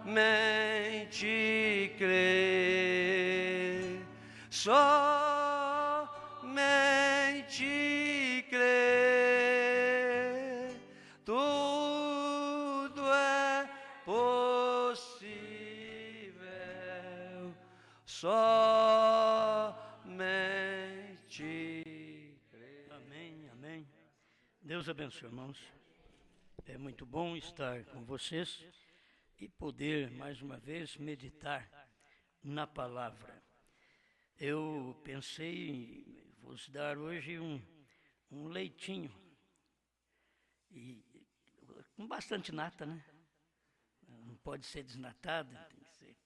somente crer, somente crer, tudo é possível, somente crer. Amém, amém. Deus abençoe, irmãos. É muito bom estar com vocês e poder, mais uma vez, meditar na palavra. Eu pensei em vos dar hoje um leitinho, e com bastante nata, né? Não pode ser desnatado, tem que ser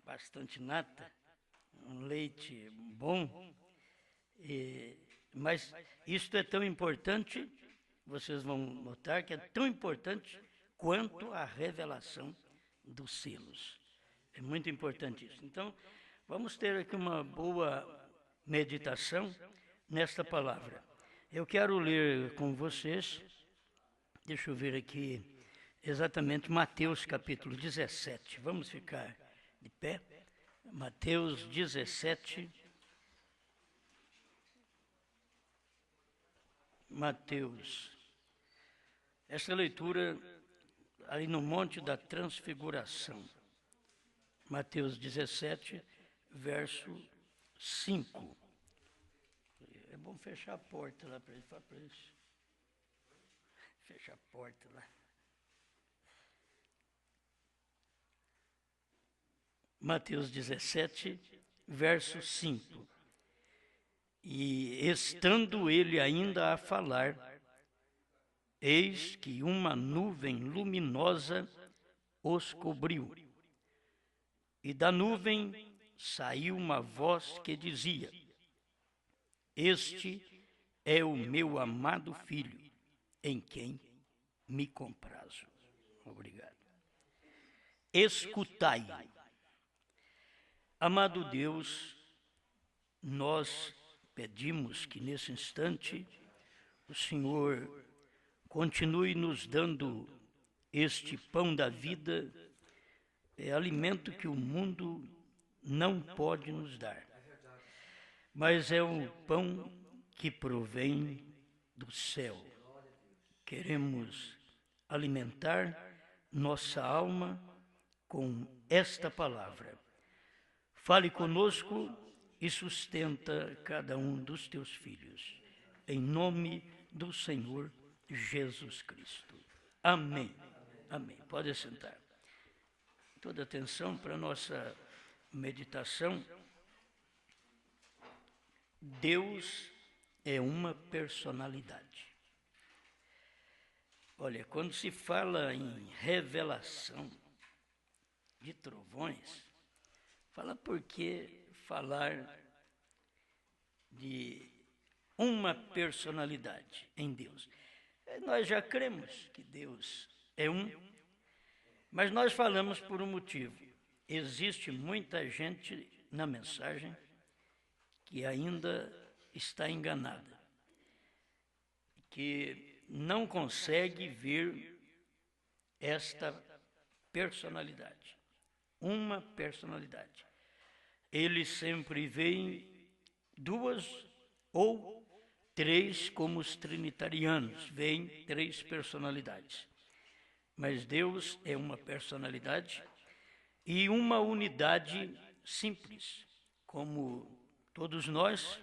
bastante nata, um leite bom. Mas isto é tão importante, vocês vão notar que é tão importante quanto a revelação dos selos. É muito importante isso. Então, vamos ter aqui uma boa meditação nesta palavra. Eu quero ler com vocês, deixa eu ver aqui, exatamente Mateus capítulo 17. Vamos ficar de pé. Mateus 17. Mateus. Esta leitura ali no Monte da Transfiguração. Mateus 17, verso 5. É bom fechar a porta lá para eles. Fecha a porta lá. Mateus 17, verso 5. E estando ele ainda a falar, eis que uma nuvem luminosa os cobriu. E da nuvem saiu uma voz que dizia: Este é o meu amado filho, em quem me comprazo. Obrigado. Escutai. Amado Deus, nós pedimos que nesse instante o Senhor continue nos dando este pão da vida, é alimento que o mundo não pode nos dar, mas é um pão que provém do céu. Queremos alimentar nossa alma com esta palavra. Fale conosco e sustenta cada um dos teus filhos. Em nome do Senhor Jesus Cristo. Amém. Amém. Pode sentar. Toda atenção para a nossa meditação. Deus é uma personalidade. Olha, quando se fala em revelação de trovões, fala por que falar de uma personalidade em Deus. Nós já cremos que Deus é um, mas nós falamos por um motivo. Existe muita gente na mensagem que ainda está enganada, que não consegue ver esta personalidade, uma personalidade. Eles sempre veem duas ou três, como os trinitarianos, veem três personalidades. Mas Deus é uma personalidade e uma unidade simples, como todos nós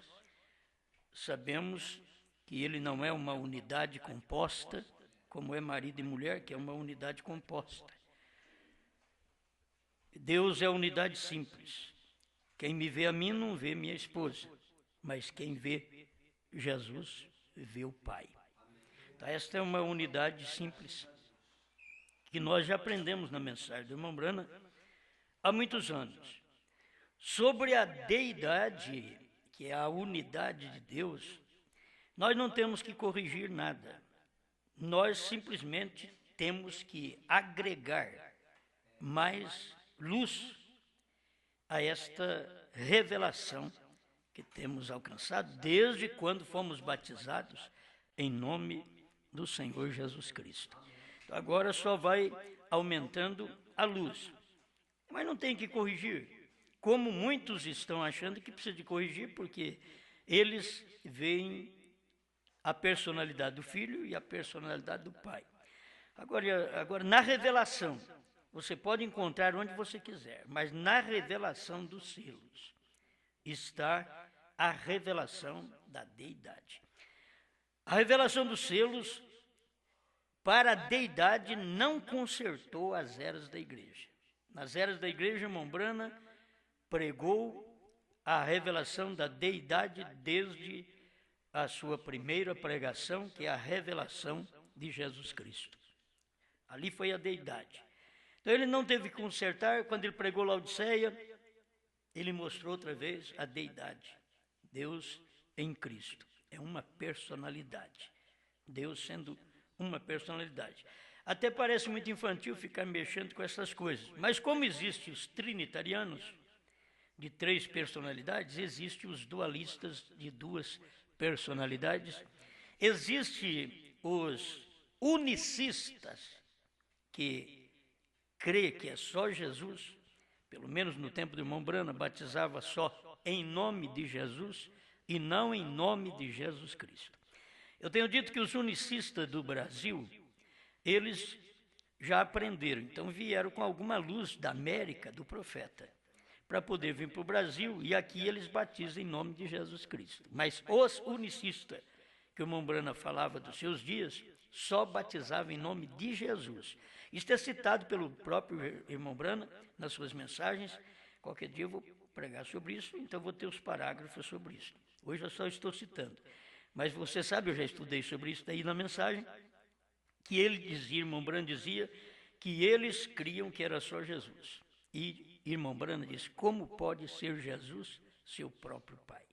sabemos que ele não é uma unidade composta, como é marido e mulher, que é uma unidade composta. Deus é a unidade simples. Quem me vê a mim não vê minha esposa, mas quem vê Jesus vê o Pai. Então, esta é uma unidade simples que nós já aprendemos na mensagem do irmão Brana há muitos anos. Sobre a deidade, que é a unidade de Deus, nós não temos que corrigir nada. Nós simplesmente temos que agregar mais luz a esta revelação que temos alcançado desde quando fomos batizados em nome do Senhor Jesus Cristo. Então, agora só vai aumentando a luz. Mas não tem que corrigir, como muitos estão achando que precisa de corrigir, porque eles veem a personalidade do filho e a personalidade do pai. Agora, na revelação, você pode encontrar onde você quiser, mas na revelação dos selos está a revelação da deidade. A revelação dos selos para a deidade não consertou as eras da igreja. Nas eras da igreja, Mombrana pregou a revelação da deidade desde a sua primeira pregação, que é a revelação de Jesus Cristo. Ali foi a deidade. Então ele não teve que consertar. Quando ele pregou Laodiceia, ele mostrou outra vez a deidade. Deus em Cristo. É uma personalidade. Deus sendo uma personalidade. Até parece muito infantil ficar mexendo com essas coisas. Mas como existem os trinitarianos, de 3 personalidades, existem os dualistas de 2 personalidades, existem os unicistas, que crê que é só Jesus, pelo menos no tempo de Mombrana, batizava só em nome de Jesus e não em nome de Jesus Cristo. Eu tenho dito que os unicistas do Brasil, eles já aprenderam, então vieram com alguma luz da América, do profeta, para poder vir para o Brasil, e aqui eles batizam em nome de Jesus Cristo. Mas os unicistas, que o Mombrana falava dos seus dias, só batizavam em nome de Jesus. Isto é citado pelo próprio irmão Brana nas suas mensagens. Qualquer dia eu vou pregar sobre isso, então vou ter os parágrafos sobre isso. Hoje eu só estou citando. Mas você sabe, eu já estudei sobre isso daí na mensagem, que ele dizia, irmão Brana dizia, que eles criam que era só Jesus. E irmão Brana disse, como pode ser Jesus seu próprio Pai?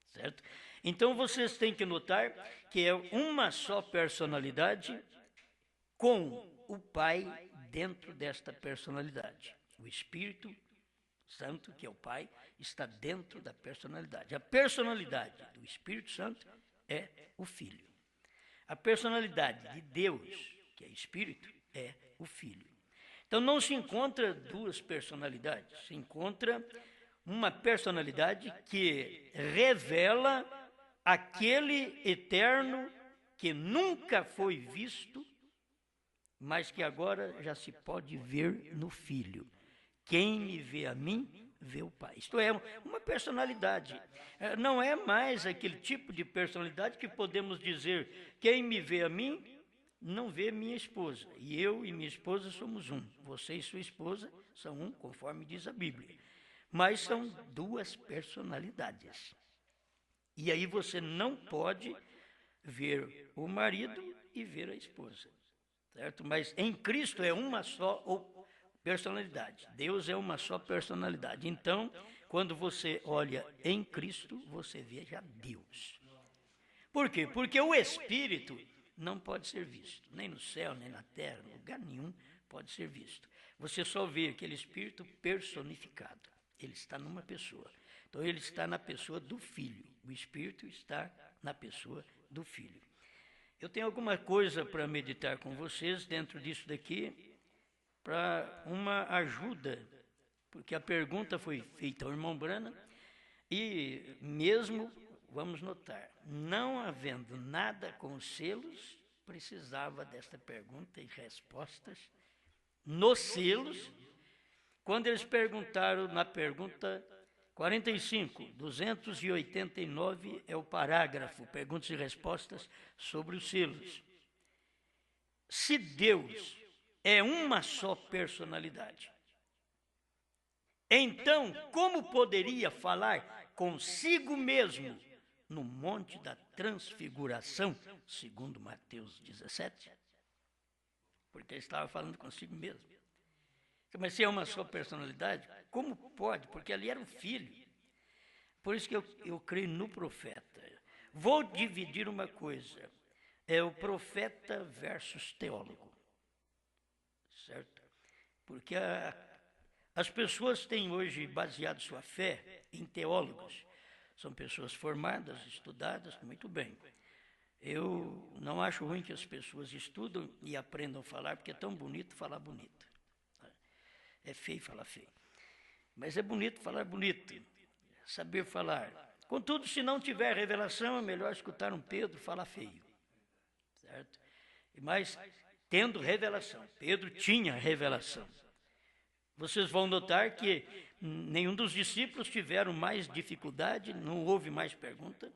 Certo? Então vocês têm que notar que é uma só personalidade com o Pai dentro desta personalidade. O Espírito Santo, que é o Pai, está dentro da personalidade. A personalidade do Espírito Santo é o Filho. A personalidade de Deus, que é Espírito, é o Filho. Então não se encontra 2 personalidades, se encontra uma personalidade que revela aquele eterno que nunca foi visto, mas que agora já se pode ver no Filho. Quem me vê a mim, vê o Pai. Isto é uma personalidade. Não é mais aquele tipo de personalidade que podemos dizer, quem me vê a mim, não vê minha esposa. E eu e minha esposa somos um. Você e sua esposa são um, conforme diz a Bíblia. Mas são 2 personalidades. E aí você não pode ver o marido e ver a esposa. Certo? Mas em Cristo é uma só personalidade. Deus é uma só personalidade. Então, quando você olha em Cristo, você vê já Deus. Por quê? Porque o Espírito não pode ser visto. Nem no céu, nem na terra, em lugar nenhum pode ser visto. Você só vê aquele Espírito personificado. Ele está numa pessoa. Então, ele está na pessoa do Filho. O Espírito está na pessoa do Filho. Eu tenho alguma coisa para meditar com vocês dentro disso daqui, para uma ajuda, porque a pergunta foi feita ao irmão Brana, e mesmo, vamos notar, não havendo nada com os selos, precisava desta pergunta e respostas nos selos. Quando eles perguntaram na pergunta 45, 289 é o parágrafo, perguntas e respostas sobre os selos. Se Deus é uma só personalidade, então como poderia falar consigo mesmo no Monte da Transfiguração, segundo Mateus 17? Porque ele estava falando consigo mesmo. Mas se é uma só personalidade, como pode? Porque ali era o Filho. Por isso que eu creio no profeta. Vou dividir uma coisa. É o profeta versus teólogo. Certo? Porque as pessoas têm hoje baseado sua fé em teólogos. São pessoas formadas, estudadas, muito bem. Eu não acho ruim que as pessoas estudam e aprendam a falar, porque é tão bonito falar bonito. É feio falar feio. Mas é bonito falar bonito. Saber falar. Contudo, se não tiver revelação, é melhor escutar um Pedro falar feio. Certo? Mas, tendo revelação, Pedro tinha revelação. Vocês vão notar que nenhum dos discípulos tiveram mais dificuldade, não houve mais pergunta.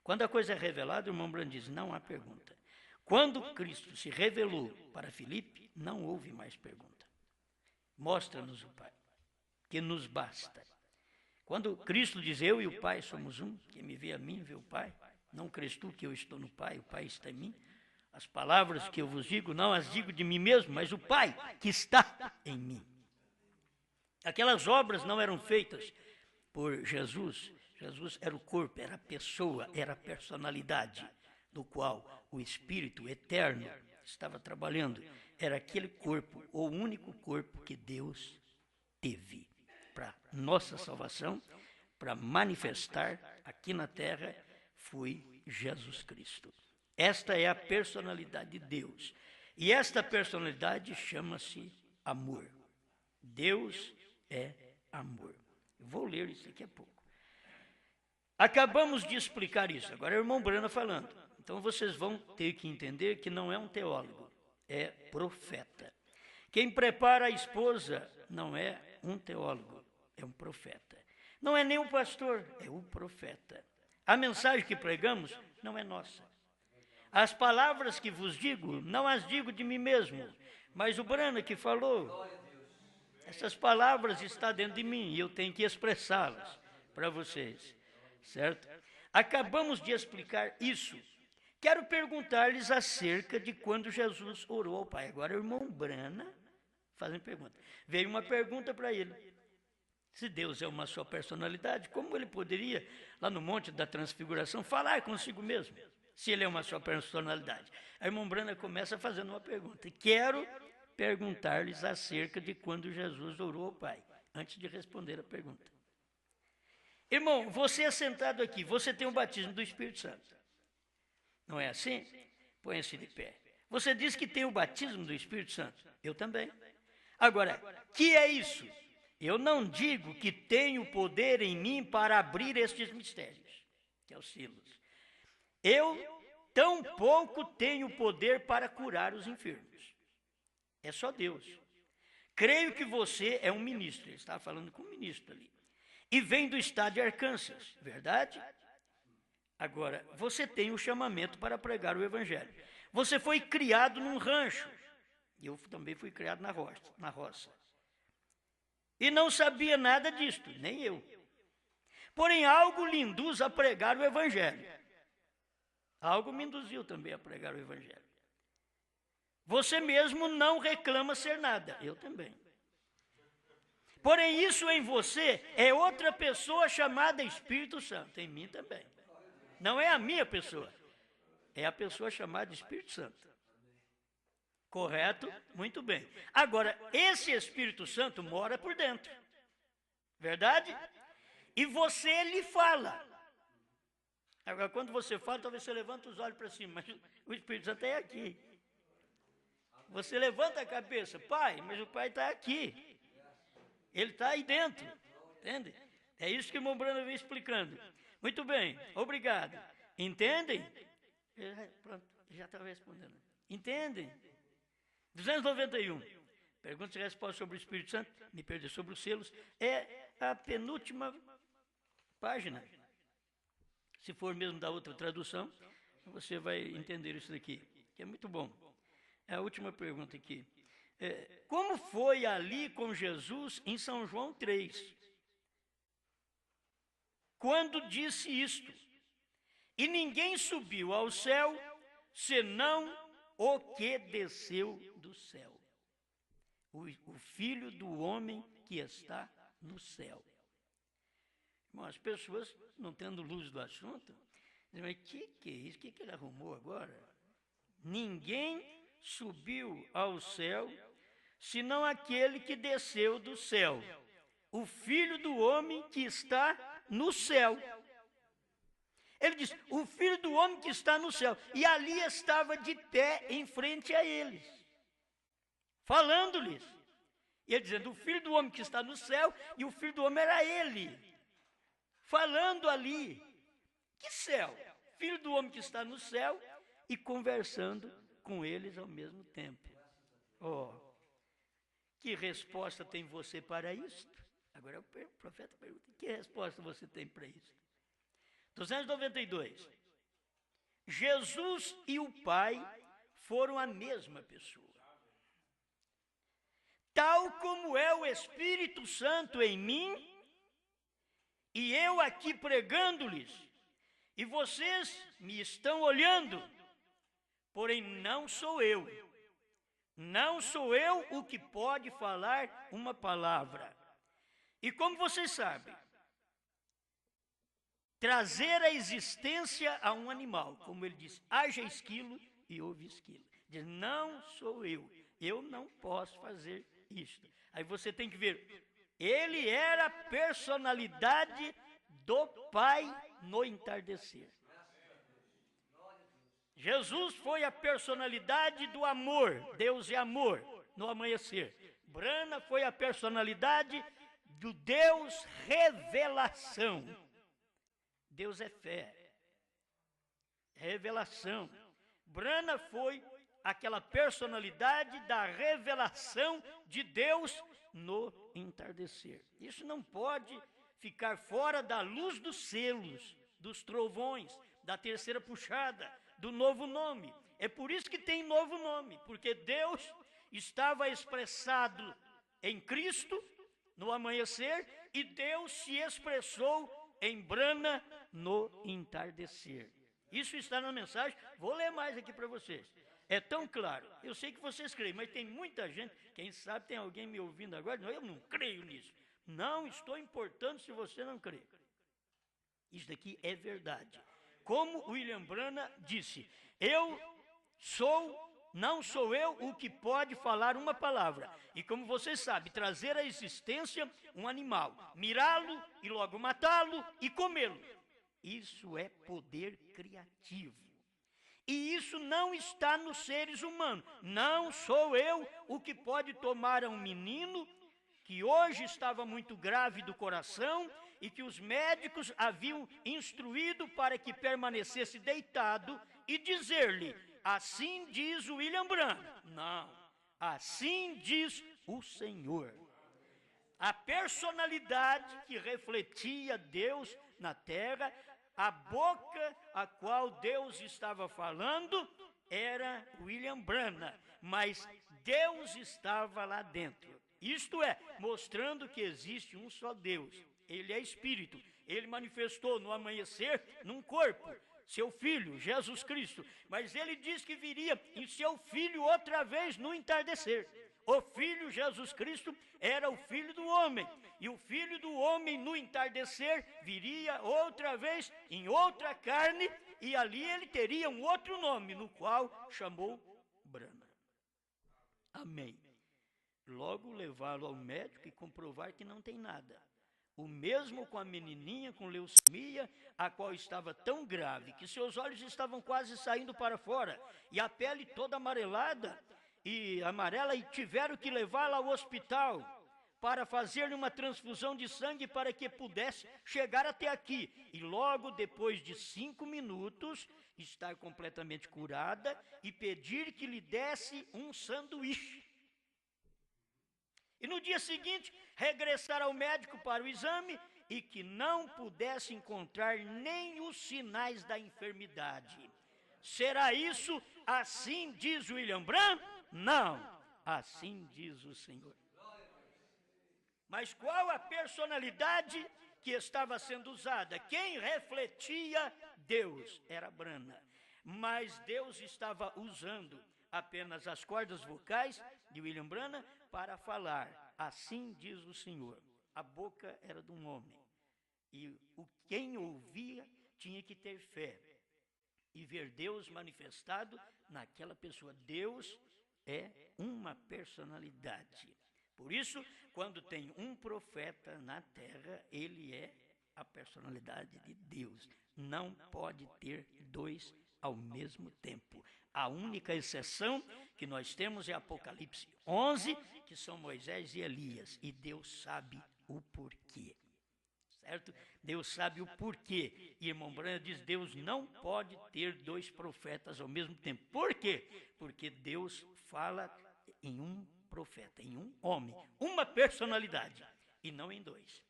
Quando a coisa é revelada, o irmão Branham diz, não há pergunta. Quando Cristo se revelou para Filipe, não houve mais pergunta. Mostra-nos o Pai, que nos basta. Quando Cristo diz, eu e o Pai somos um, quem me vê a mim, vê o Pai. Não crês tu que eu estou no Pai, o Pai está em mim. As palavras que eu vos digo, não as digo de mim mesmo, mas o Pai que está em mim. Aquelas obras não eram feitas por Jesus. Jesus era o corpo, era a pessoa, era a personalidade do qual o Espírito eterno estava trabalhando. Era aquele corpo, o único corpo que Deus teve para nossa salvação, para manifestar aqui na terra, foi Jesus Cristo. Esta é a personalidade de Deus. E esta personalidade chama-se amor. Deus é amor. Eu vou ler isso daqui a pouco. Acabamos de explicar isso. Agora é o irmão Brana falando. Então vocês vão ter que entender que não é um teólogo, é profeta. Quem prepara a esposa não é um teólogo, é um profeta. Não é nem um pastor, é o profeta. A mensagem que pregamos não é nossa. As palavras que vos digo, não as digo de mim mesmo, mas o Brana que falou, essas palavras estão dentro de mim e eu tenho que expressá-las para vocês, certo? Acabamos de explicar isso. Quero perguntar-lhes acerca de quando Jesus orou ao Pai. Agora o irmão Brana fazendo pergunta. Veio uma pergunta para ele. Se Deus é uma só personalidade, como ele poderia, lá no Monte da Transfiguração, falar consigo mesmo? Se ele é uma só personalidade. A irmã Brana começa fazendo uma pergunta. Quero perguntar-lhes acerca de quando Jesus orou ao Pai, antes de responder a pergunta. Irmão, você é sentado aqui, você tem o batismo do Espírito Santo. Não é assim? Põe-se de pé. Você diz que tem o batismo do Espírito Santo. Eu também. Agora, que é isso? Eu não digo que tenho poder em mim para abrir estes mistérios, que é os selos. Eu tampouco tenho poder para curar os enfermos. É só Deus. Creio que você é um ministro. Ele estava falando com um ministro ali. E vem do estado de Arkansas, verdade? Agora, você tem o chamamento para pregar o evangelho. Você foi criado num rancho. Eu também fui criado na roça. E não sabia nada disto, nem eu. Porém, algo lhe induz a pregar o evangelho. Algo me induziu também a pregar o evangelho. Você mesmo não reclama ser nada, eu também. Porém, isso em você é outra pessoa chamada Espírito Santo, em mim também. Não é a minha pessoa, é a pessoa chamada Espírito Santo. Correto? Muito bem. Agora, esse Espírito Santo mora por dentro. Verdade? E você lhe fala. Agora, quando você fala, talvez você levanta os olhos para cima, mas o Espírito Santo é aqui. Você levanta a cabeça, Pai, mas o Pai está aqui. Ele está aí dentro. Entende? É isso que o irmão Brana vem explicando. Muito bem, obrigado. Entendem? Pronto, já estava respondendo. Entendem? 291. Perguntas e respostas sobre o Espírito Santo. Me perdi sobre os selos. É a penúltima página. Se for mesmo da outra tradução, você vai entender isso daqui, que é muito bom. É a última pergunta aqui. Como foi ali com Jesus em São João 3? Quando disse isto, e ninguém subiu ao céu, senão o que desceu do céu. O Filho do homem que está no céu. Bom, as pessoas, não tendo luz do assunto, dizem, mas que é isso? O que ele arrumou agora? Ninguém subiu ao céu, senão aquele que desceu do céu. O Filho do homem que está no céu. Ele diz, o Filho do homem que está no céu. E ali estava de pé em frente a eles, falando-lhes. E ele dizendo, o Filho do Homem que está no céu, e o Filho do Homem era ele, falando ali. Que céu? Filho do Homem que está no céu e conversando com eles ao mesmo tempo. Oh, que resposta tem você para isso? Agora o profeta pergunta, que resposta você tem para isso? 292. Jesus e o Pai foram a mesma pessoa. Tal como é o Espírito Santo em mim, e eu aqui pregando-lhes, e vocês me estão olhando, porém não sou eu. Não sou eu o que pode falar uma palavra. E como vocês sabem, trazer a existência a um animal, como ele diz, haja esquilo e houve esquilo. Diz, não sou eu não posso fazer isso. Aí você tem que ver, ele era a personalidade do Pai no entardecer. Jesus foi a personalidade do amor, Deus é amor, no amanhecer. Brana foi a personalidade do Deus revelação. Deus é fé, revelação. Brana foi aquela personalidade da revelação de Deus no entardecer. Isso não pode ficar fora da luz dos selos, dos trovões, da terceira puxada, do novo nome. É por isso que tem novo nome, porque Deus estava expressado em Cristo no amanhecer e Deus se expressou em Brana no entardecer. Isso está na mensagem, vou ler mais aqui para vocês. É tão claro, eu sei que vocês creem, mas tem muita gente, quem sabe tem alguém me ouvindo agora, não, eu não creio nisso. Não estou importando se você não crê. Isso daqui é verdade. Como William Brana disse, não sou eu o que pode falar uma palavra. E como vocês sabem, trazer à existência um animal, mirá-lo e logo matá-lo e comê-lo. Isso é poder criativo. E isso não está nos seres humanos. Não sou eu o que pode tomar a um menino que hoje estava muito grave do coração e que os médicos haviam instruído para que permanecesse deitado e dizer-lhe, assim diz o William Brana. Não, assim diz o Senhor. A personalidade que refletia Deus na terra, a boca a qual Deus estava falando era William Brana, mas Deus estava lá dentro. Isto é, mostrando que existe um só Deus. Ele é Espírito. Ele manifestou no amanhecer num corpo, seu Filho, Jesus Cristo. Mas ele diz que viria em seu Filho outra vez no entardecer. O Filho Jesus Cristo era o Filho do homem. E o Filho do homem no entardecer viria outra vez em outra carne. E ali ele teria um outro nome, no qual chamou Brana. Amém. Logo levá-lo ao médico e comprovar que não tem nada. O mesmo com a menininha com leucemia, a qual estava tão grave que seus olhos estavam quase saindo para fora e a pele toda amarelada e amarela, e tiveram que levá-la ao hospital para fazer uma transfusão de sangue para que pudesse chegar até aqui. E logo depois de 5 minutos, estar completamente curada e pedir que lhe desse um sanduíche. E no dia seguinte, regressar ao médico para o exame e que não pudesse encontrar nem os sinais da enfermidade. Será isso assim diz William Brana? Não, assim diz o Senhor. Mas qual a personalidade que estava sendo usada? Quem refletia Deus? Era Brana. Mas Deus estava usando apenas as cordas vocais de William Brana para falar, assim diz o Senhor. A boca era de um homem. E quem ouvia tinha que ter fé e ver Deus manifestado naquela pessoa. Deus é uma personalidade. Por isso, quando tem um profeta na terra, ele é a personalidade de Deus. Não pode ter dois ao mesmo tempo. A única exceção que nós temos é Apocalipse 11, que são Moisés e Elias, e Deus sabe o porquê. Certo? Deus sabe o porquê. E irmão Branham diz, Deus não pode ter dois profetas ao mesmo tempo. Por quê? Porque Deus fala em um profeta, em um homem, uma personalidade, e não em dois.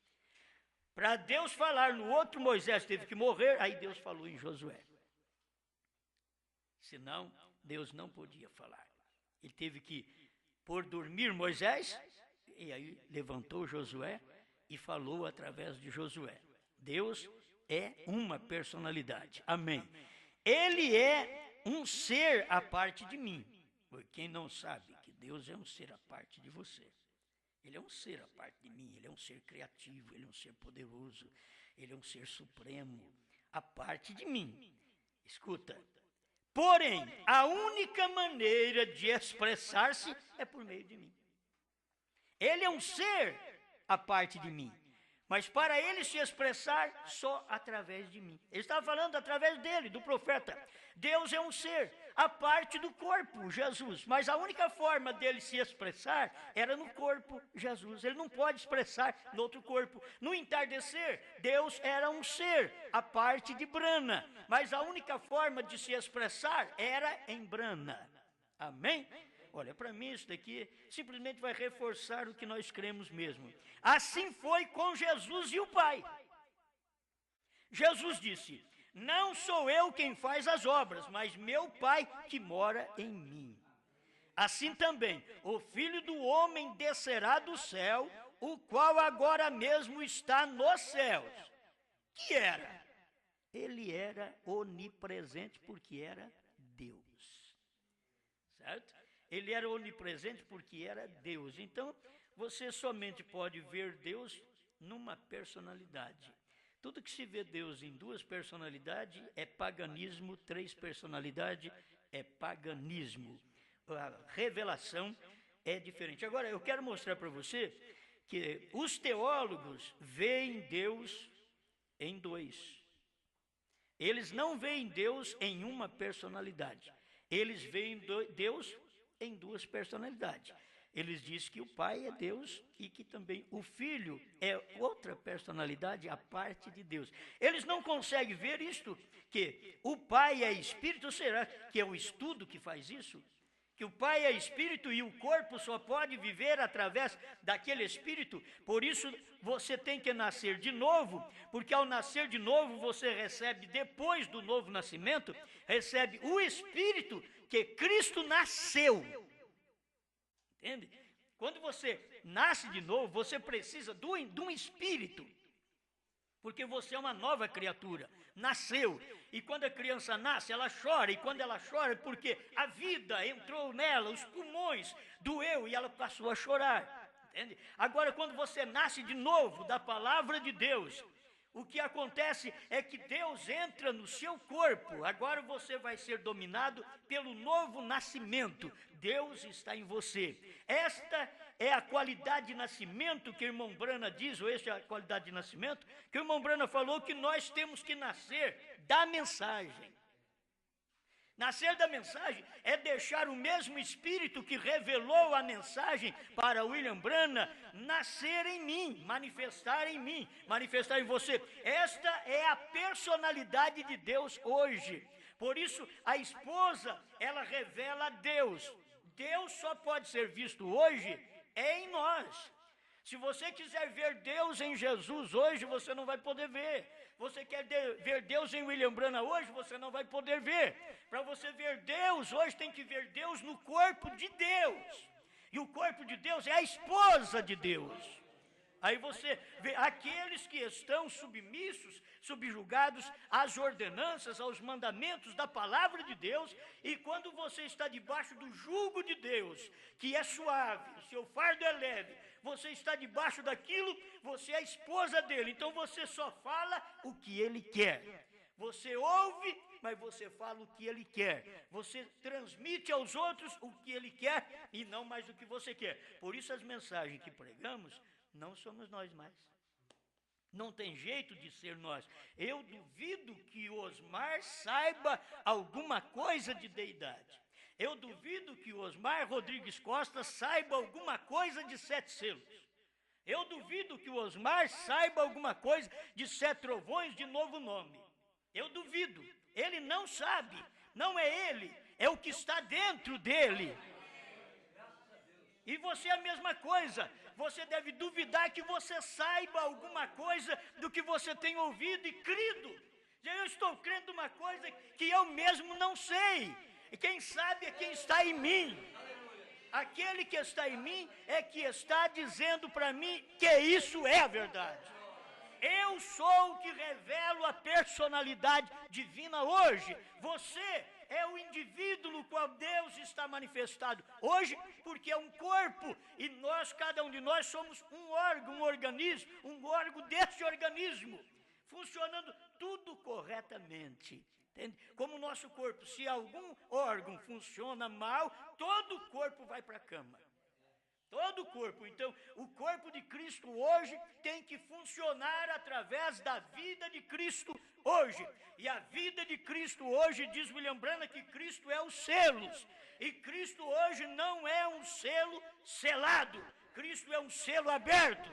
Para Deus falar no outro, Moisés teve que morrer, aí Deus falou em Josué. Senão, Deus não podia falar. Ele teve que pôr dormir Moisés, e aí levantou Josué e falou através de Josué. Deus é uma personalidade. Amém. Ele é um ser à parte de mim. Quem não sabe que Deus é um ser à parte de você. Ele é um ser à parte de mim, ele é um ser criativo, ele é um ser poderoso, ele é um ser supremo, à parte de mim. Escuta. Porém, a única maneira de expressar-se é por meio de mim. Ele é um ser à parte de mim, mas para ele se expressar só através de mim. Ele estava falando através dele, do profeta. Deus é um ser à parte do corpo, Jesus, mas a única forma dele se expressar era no corpo, Jesus. Ele não pode expressar no outro corpo. No entardecer, Deus era um ser à parte de Brana, mas a única forma de se expressar era em Brana. Amém? Olha, para mim isso daqui simplesmente vai reforçar o que nós cremos mesmo. Assim foi com Jesus e o Pai. Jesus disse, não sou eu quem faz as obras, mas meu Pai que mora em mim. Assim também, o Filho do Homem descerá do céu, o qual agora mesmo está nos céus. Que era? Ele era onipresente porque era Deus. Certo? Ele era onipresente porque era Deus. Então, você somente pode ver Deus numa personalidade. Tudo que se vê Deus em duas personalidades é paganismo, três personalidades é paganismo. A revelação é diferente. Agora, eu quero mostrar para você que os teólogos veem Deus em dois. Eles não veem Deus em uma personalidade. Eles veem Deus em duas personalidades. Eles dizem que o Pai é Deus e que também o Filho é outra personalidade à parte de Deus. Eles não conseguem ver isto, que o Pai é Espírito. Será que é o estudo que faz isso? Que o Pai é Espírito e o corpo só pode viver através daquele Espírito? Por isso você tem que nascer de novo, porque ao nascer de novo você recebe, depois do novo nascimento, recebe o Espírito que Cristo nasceu. Entende? Quando você nasce de novo, você precisa de um espírito, porque você é uma nova criatura, nasceu. E quando a criança nasce, ela chora, e quando ela chora é porque a vida entrou nela, os pulmões doeu e ela passou a chorar. Entende? Agora, quando você nasce de novo da palavra de Deus, o que acontece é que Deus entra no seu corpo. Agora você vai ser dominado pelo novo nascimento. Deus está em você. Esta é a qualidade de nascimento que o irmão Brana diz, ou esta é a qualidade de nascimento, que o irmão Brana falou que nós temos que nascer da mensagem. Nascer da mensagem é deixar o mesmo Espírito que revelou a mensagem para William Branham nascer em mim, manifestar em você. Esta é a personalidade de Deus hoje. Por isso, a esposa, ela revela a Deus. Deus só pode ser visto hoje em nós. Se você quiser ver Deus em Jesus hoje, você não vai poder ver. Você quer ver Deus em William Branham hoje, você não vai poder ver. Para você ver Deus hoje, tem que ver Deus no corpo de Deus. E o corpo de Deus é a esposa de Deus. Aí você vê aqueles que estão submissos, subjugados às ordenanças, aos mandamentos da palavra de Deus, e quando você está debaixo do jugo de Deus, que é suave, o seu fardo é leve, você está debaixo daquilo, você é a esposa dele, então você só fala o que ele quer. Você ouve, mas você fala o que ele quer. Você transmite aos outros o que ele quer e não mais do que você quer. Por isso as mensagens que pregamos, não somos nós mais. Não tem jeito de ser nós. Eu duvido que Osmar saiba alguma coisa de deidade. Eu duvido que Osmar Rodrigues Costa saiba alguma coisa de 7 selos. Eu duvido que o Osmar saiba alguma coisa de 7 trovões de novo nome. Eu duvido. Ele não sabe. Não é ele, é o que está dentro dele. E você é a mesma coisa. Você deve duvidar que você saiba alguma coisa do que você tem ouvido e crido. Eu estou crendo uma coisa que eu mesmo não sei. E quem sabe é quem está em mim. Aquele que está em mim é que está dizendo para mim que isso é a verdade. Eu sou o que revelo a personalidade divina hoje. Você é o indivíduo no qual Deus está manifestado hoje, porque é um corpo, e nós, cada um de nós, somos um órgão, um organismo, um órgão desse organismo, funcionando tudo corretamente. Entende? Como o nosso corpo, se algum órgão funciona mal, todo o corpo vai para a cama. Todo o corpo. Então, o corpo de Cristo hoje tem que funcionar através da vida de Cristo hoje. E a vida de Cristo hoje, diz William Branham, que Cristo é os selos. E Cristo hoje não é um selo selado. Cristo é um selo aberto.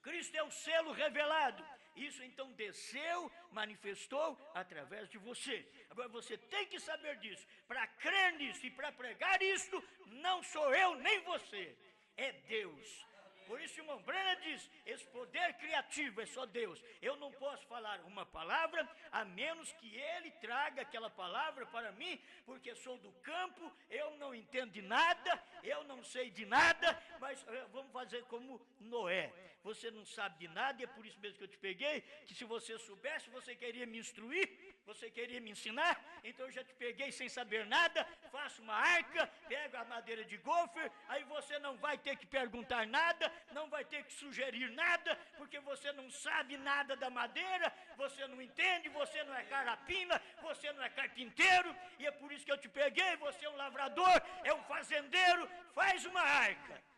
Cristo é o selo revelado. Isso então desceu, manifestou através de você. Agora você tem que saber disso. Para crer nisso e para pregar isto, não sou eu nem você, é Deus. Por isso o irmão Branham diz, esse poder criativo é só Deus. Eu não posso falar uma palavra, a menos que Ele traga aquela palavra para mim, porque sou do campo, eu não entendo de nada, eu não sei de nada, mas vamos fazer como Noé. Você não sabe de nada, e é por isso mesmo que eu te peguei, que se você soubesse, você queria me instruir, você queria me ensinar, então eu já te peguei sem saber nada, faço uma arca, pego a madeira de gofer, aí você não vai ter que perguntar nada, não vai ter que sugerir nada, porque você não sabe nada da madeira, você não entende, você não é carapina, você não é carpinteiro, e é por isso que eu te peguei, você é um lavrador, é um fazendeiro, faz uma arca.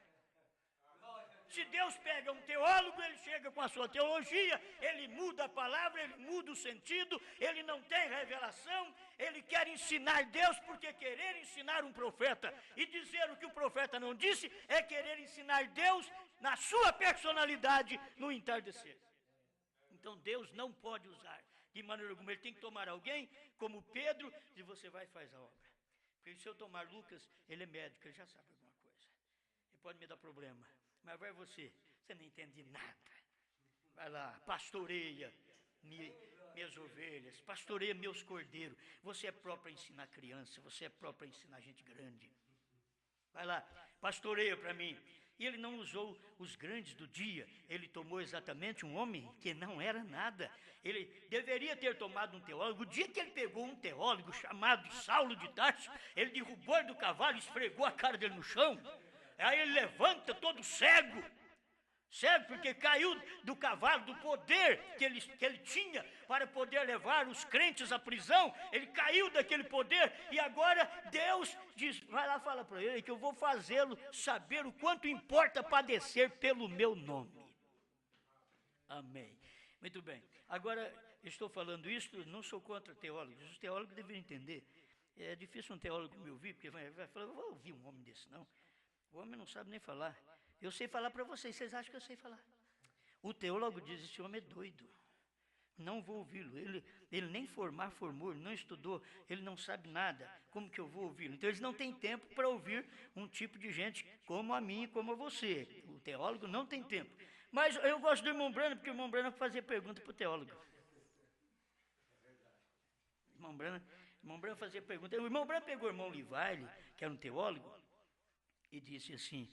Se Deus pega um teólogo, ele chega com a sua teologia, ele muda a palavra, ele muda o sentido, ele não tem revelação, ele quer ensinar Deus, porque querer ensinar um profeta e dizer o que o profeta não disse, é querer ensinar Deus na sua personalidade no entardecer. Então Deus não pode usar de maneira alguma, ele tem que tomar alguém como Pedro, e você vai e faz a obra. Porque se eu tomar Lucas, ele é médico, ele já sabe alguma coisa, ele pode me dar problema. Mas vai você não entende nada. Vai lá, pastoreia minhas ovelhas, pastoreia meus cordeiros. Você é próprio para ensinar criança, você é próprio para ensinar gente grande. Vai lá, pastoreia para mim. E ele não usou os grandes do dia, ele tomou exatamente um homem que não era nada. Ele deveria ter tomado um teólogo. O dia que ele pegou um teólogo chamado Saulo de Tarso, ele derrubou ele do cavalo, esfregou a cara dele no chão. Aí ele levanta todo cego, porque caiu do cavalo, do poder que ele tinha para poder levar os crentes à prisão. Ele caiu daquele poder e agora Deus diz, vai lá, fala para ele que eu vou fazê-lo saber o quanto importa padecer pelo meu nome. Amém. Muito bem. Agora, estou falando isso, não sou contra teólogos. Os teólogos deveriam entender. É difícil um teólogo me ouvir, porque vai falar, eu vou ouvir um homem desse, não. O homem não sabe nem falar. Eu sei falar para vocês acham que eu sei falar? O teólogo diz, esse homem é doido. Não vou ouvi-lo. Ele nem formou, ele não estudou, ele não sabe nada. Como que eu vou ouvi-lo? Então, eles não têm tempo para ouvir um tipo de gente como a mim e como a você. O teólogo não tem tempo. Mas eu gosto do irmão Branham, porque o irmão Branham fazia pergunta para o teólogo. O irmão Branham fazia pergunta. O irmão Branham pegou o irmão Livale, que era um teólogo, e disse assim,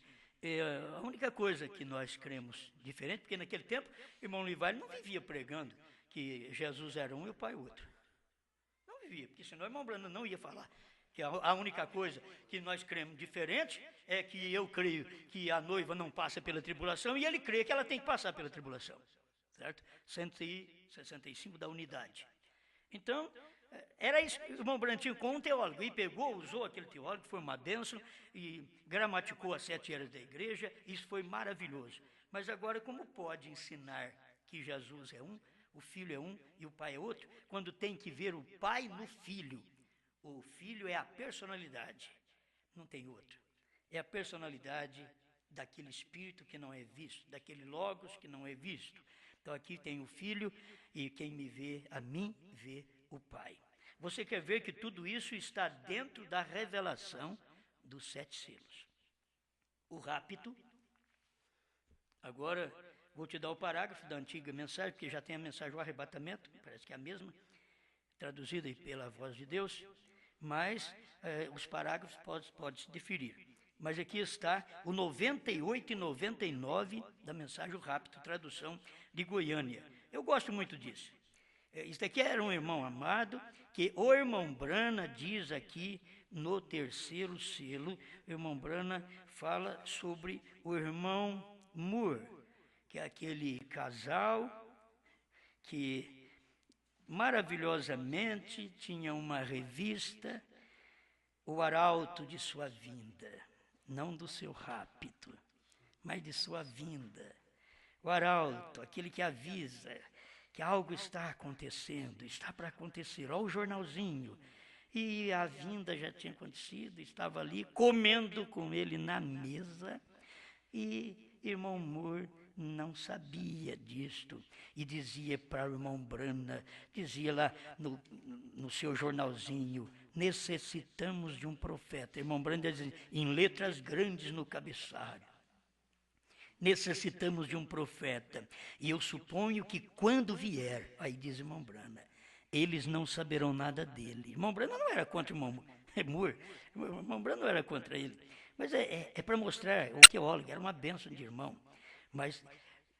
a única coisa que nós cremos diferente, porque naquele tempo, o irmão Livale não vivia pregando que Jesus era um e o Pai outro. Não vivia, porque senão o irmão Branham não ia falar. Que a única coisa que nós cremos diferente é que eu creio que a noiva não passa pela tribulação e ele crê que ela tem que passar pela tribulação. Certo? 165 da unidade. Então, era isso, o irmão Brantinho com um teólogo, e pegou, usou aquele teólogo, foi uma bênção, e gramaticou as 7 eras da igreja, isso foi maravilhoso. Mas agora, como pode ensinar que Jesus é um, o Filho é um e o Pai é outro, quando tem que ver o Pai no Filho? O Filho é a personalidade, não tem outro. É a personalidade daquele Espírito que não é visto, daquele Logos que não é visto. Então aqui tem o Filho, e quem me vê, a mim vê o Pai. Você quer ver que tudo isso está dentro da revelação dos 7 selos. O rapto, agora vou te dar o parágrafo da antiga mensagem, porque já tem a mensagem do arrebatamento, parece que é a mesma, traduzida pela voz de Deus, mas os parágrafos podem se diferir. Mas aqui está o 98 e 99 da mensagem do rapto, tradução de Goiânia. Eu gosto muito disso. Isso aqui era um irmão amado, que o irmão Brana diz aqui no 3º selo, o irmão Brana fala sobre o irmão Moore, que é aquele casal que maravilhosamente tinha uma revista, o arauto de sua vinda, não do seu rapto, mas de sua vinda. O arauto, aquele que avisa que algo está acontecendo, está para acontecer. Olha o jornalzinho. E a vinda já tinha acontecido, estava ali comendo com ele na mesa, e irmão Moore não sabia disto, e dizia para o irmão Brana, dizia lá no seu jornalzinho, necessitamos de um profeta. Irmão Brana dizia em letras grandes no cabeçalho, necessitamos de um profeta, e eu suponho que quando vier, aí diz irmão Brana, eles não saberão nada dele. Irmão Brana não era contra o irmão Moore, irmão Brana não era contra ele, mas é para mostrar, o teólogo era uma bênção de irmão, mas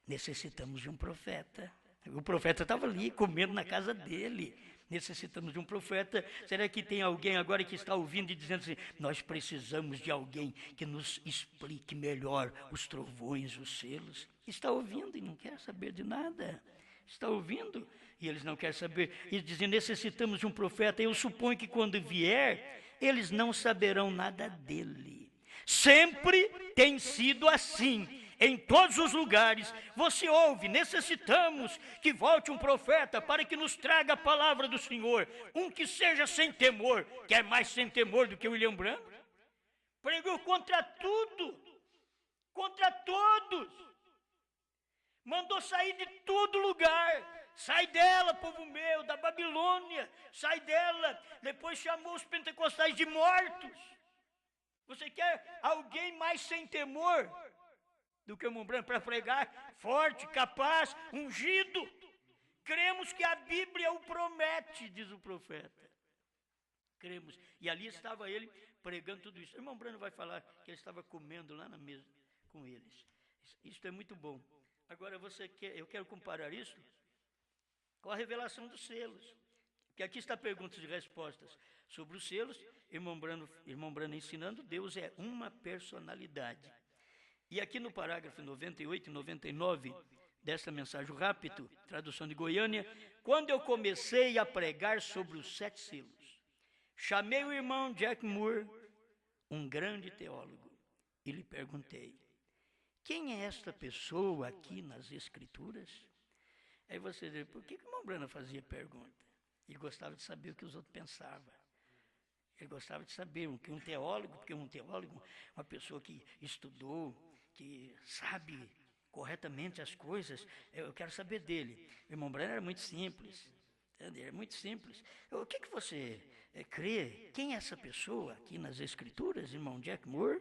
necessitamos de um profeta. O profeta estava ali, comendo na casa dele. Necessitamos de um profeta. Será que tem alguém agora que está ouvindo e dizendo assim, nós precisamos de alguém que nos explique melhor os trovões, os selos? Está ouvindo e não quer saber de nada. Está ouvindo e eles não querem saber. E dizem, necessitamos de um profeta. Eu suponho que quando vier, eles não saberão nada dele. Sempre tem sido assim. Em todos os lugares, você ouve, necessitamos que volte um profeta para que nos traga a palavra do Senhor, um que seja sem temor, que é mais sem temor do que William Branham. Pregou contra tudo, contra todos, mandou sair de todo lugar, sai dela, povo meu, da Babilônia, sai dela, depois chamou os pentecostais de mortos. Você quer alguém mais sem temor do que o irmão Branham para pregar, forte, capaz, ungido? Cremos que a Bíblia o promete, diz o profeta. Cremos. E ali estava ele pregando tudo isso. O irmão Branham vai falar que ele estava comendo lá na mesa com eles. Isso é muito bom. Agora eu quero comparar isso com a revelação dos selos. Que aqui está perguntas e respostas sobre os selos. Irmão Branham ensinando, Deus é uma personalidade. E aqui no parágrafo 98 e 99 desta mensagem rápido, tradução de Goiânia, quando eu comecei a pregar sobre os 7 selos, chamei o irmão Jack Moore, um grande teólogo, e lhe perguntei, quem é esta pessoa aqui nas Escrituras? Aí você diz, por que o irmão Branham fazia pergunta? Ele gostava de saber o que os outros pensavam. Ele gostava de saber o que um teólogo, porque um teólogo, uma pessoa que estudou, que sabe corretamente as coisas, eu quero saber dele. O irmão Branham era muito simples, entende? Era muito simples. O que você crê? Quem é essa pessoa aqui nas Escrituras, irmão Jack Moore?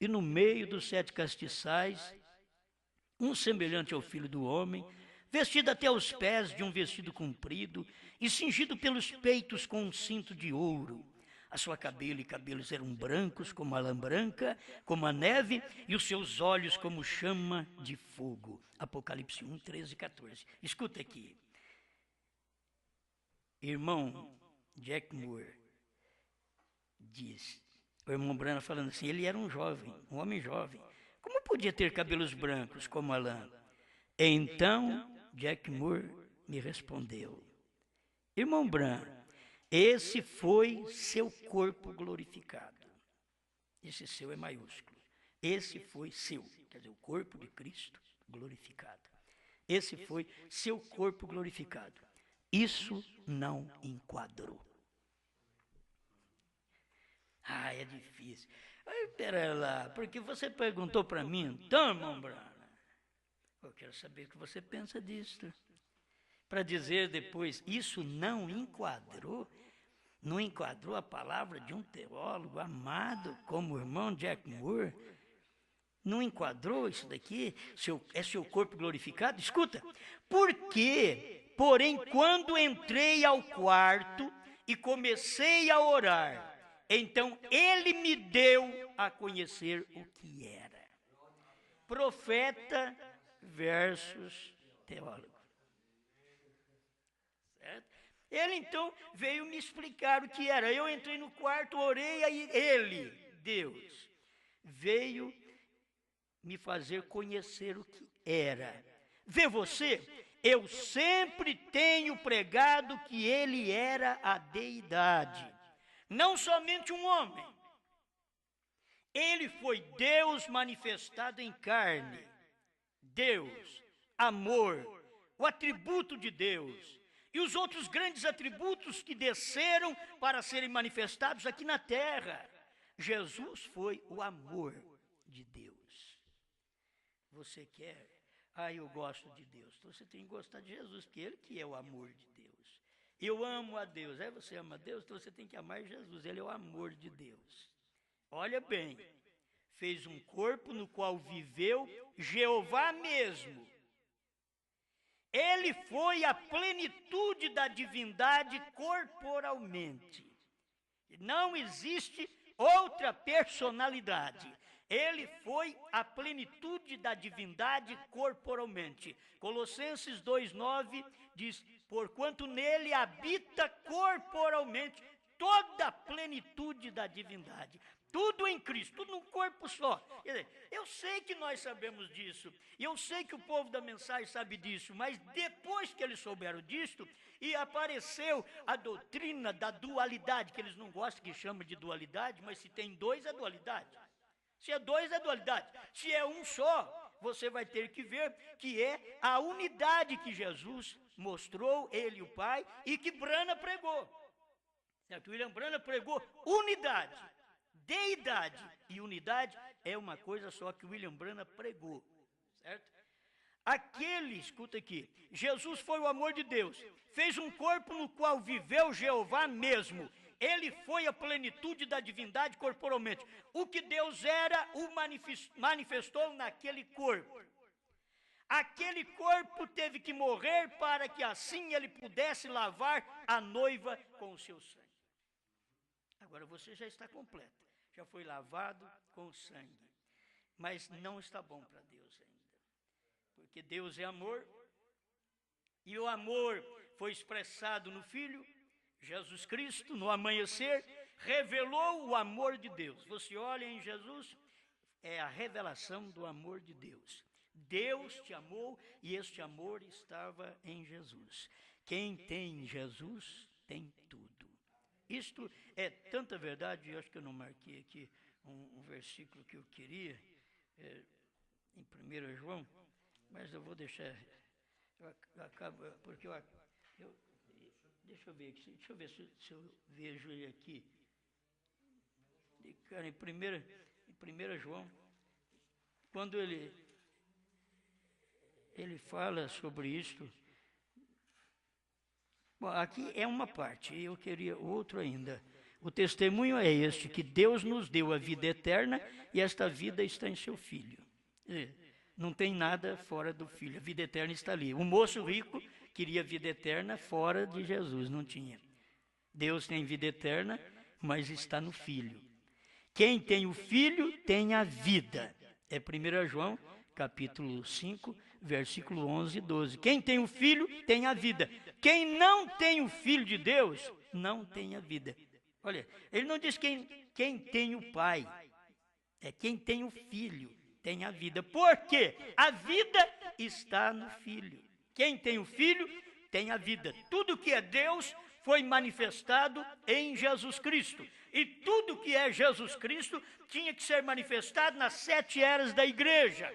E no meio dos 7 castiçais, um semelhante ao Filho do Homem, vestido até os pés de um vestido comprido e cingido pelos peitos com um cinto de ouro. A sua cabelos eram brancos como a lã branca, como a neve, e os seus olhos como chama de fogo. Apocalipse 1, 13 e 14. Escuta aqui. Irmão Jack Moore diz, o irmão Branham falando assim, ele era um jovem, um homem jovem. Como podia ter cabelos brancos como a lã? Então, Jack Moore me respondeu, irmão Branham, esse foi seu corpo glorificado. Esse seu é maiúsculo. Esse foi seu, quer dizer, o corpo de Cristo glorificado. Esse foi seu corpo glorificado. Isso não enquadrou. É difícil. Pera lá, porque você perguntou para mim, então, irmão Brana, eu quero saber o que você pensa disso. Para dizer depois, isso não enquadrou a palavra de um teólogo amado como o irmão Jack Moore? Não enquadrou isso daqui? É seu corpo glorificado? Escuta, porque, porém, quando entrei ao quarto e comecei a orar, então ele me deu a conhecer o que era. Profeta versus teólogo. Certo? Ele então veio me explicar o que era. Eu entrei no quarto, orei, aí ele, Deus, veio me fazer conhecer o que era. Vê você, eu sempre tenho pregado que ele era a deidade, não somente um homem. Ele foi Deus manifestado em carne. Deus, amor, o atributo de Deus. E os outros grandes atributos que desceram para serem manifestados aqui na terra. Jesus foi o amor de Deus. Você quer? Eu gosto de Deus. Então você tem que gostar de Jesus, porque Ele que é o amor de Deus. Eu amo a Deus. Você ama a Deus, então você tem que amar Jesus. Ele é o amor de Deus. Olha bem, fez um corpo no qual viveu Jeová mesmo. Ele foi a plenitude da divindade corporalmente. Não existe outra personalidade. Ele foi a plenitude da divindade corporalmente. Colossenses 2,9 diz, porquanto nele habita corporalmente toda a plenitude da divindade. Tudo em Cristo, tudo num corpo só. Quer dizer, eu sei que nós sabemos disso, e eu sei que o povo da mensagem sabe disso, mas depois que eles souberam disso, e apareceu a doutrina da dualidade, que eles não gostam que chama de dualidade, mas se tem dois é dualidade. Se é dois é dualidade. Se é um só, você vai ter que ver que é a unidade que Jesus mostrou, ele e o Pai, e que Brana pregou. Certo? William Brana pregou unidade. Deidade e unidade é uma coisa só que William Brana pregou, certo? Escuta aqui, Jesus foi o amor de Deus, fez um corpo no qual viveu Jeová mesmo. Ele foi a plenitude da divindade corporalmente. O que Deus era, o manifestou naquele corpo. Aquele corpo teve que morrer para que assim ele pudesse lavar a noiva com o seu sangue. Agora você já está completo. Já foi lavado com sangue, mas não está bom para Deus ainda, porque Deus é amor, e o amor foi expressado no Filho, Jesus Cristo, no amanhecer, revelou o amor de Deus. Você olha em Jesus, é a revelação do amor de Deus. Deus te amou e este amor estava em Jesus. Quem tem Jesus tem tudo. Isto é tanta verdade, eu acho que eu não marquei aqui um versículo que eu queria, em 1 João, mas eu vou deixar, porque deixa eu ver se eu vejo ele aqui. Cara, em 1 João, quando ele fala sobre isto. Bom, aqui é uma parte, eu queria outro ainda. O testemunho é este, que Deus nos deu a vida eterna e esta vida está em seu Filho. Não tem nada fora do Filho, a vida eterna está ali. O moço rico queria vida eterna fora de Jesus, não tinha. Deus tem vida eterna, mas está no Filho. Quem tem o Filho tem a vida. É 1 João, capítulo 5, versículo 11 e 12. Quem tem o Filho tem a vida. Quem não tem o Filho de Deus não tem a vida. Olha, ele não diz quem tem o Pai. É quem tem o Filho tem a vida. Por quê? A vida está no Filho. Quem tem o Filho tem a vida. Tudo que é Deus foi manifestado em Jesus Cristo. E tudo que é Jesus Cristo tinha que ser manifestado nas 7 eras da igreja.